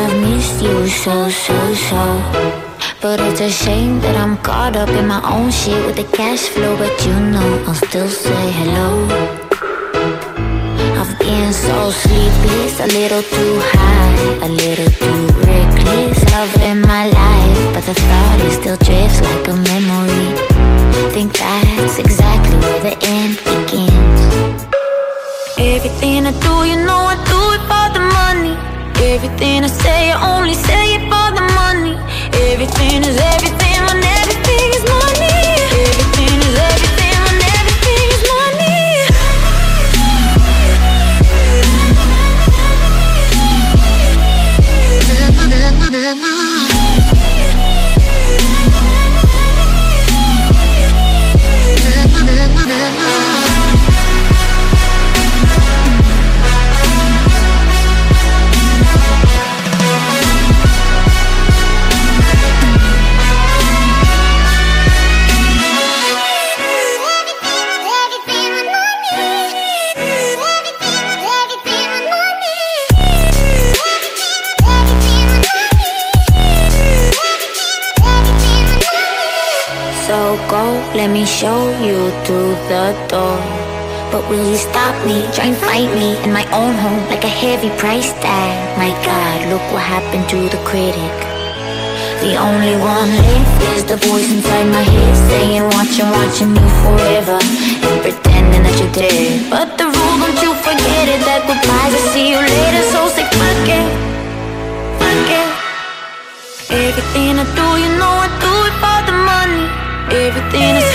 I've missed you so. But it's a shame that I'm caught up in my own shit with the cash flow. But you know I'll still say hello. I've been so sleepless, a little too high, a little too reckless. Love in my life, but the thought it still drifts like a memory. Think that's exactly where the end begins. Everything I do, you know I do it for the money. Everything I say, I only say it for the money. Everything is everything when everything is money. Everything is everything when everything is money. So go, let me show you through the door. But will you stop me, try and fight me in my own home like a heavy price tag? My God, look what happened to the critic. The only one left is the voice inside my head saying watching me forever and pretending that you're dead. But the rule, don't you forget it, that goodbye's a see you later. So say fuck it. Everything I do, you know I do it for the money. Everything is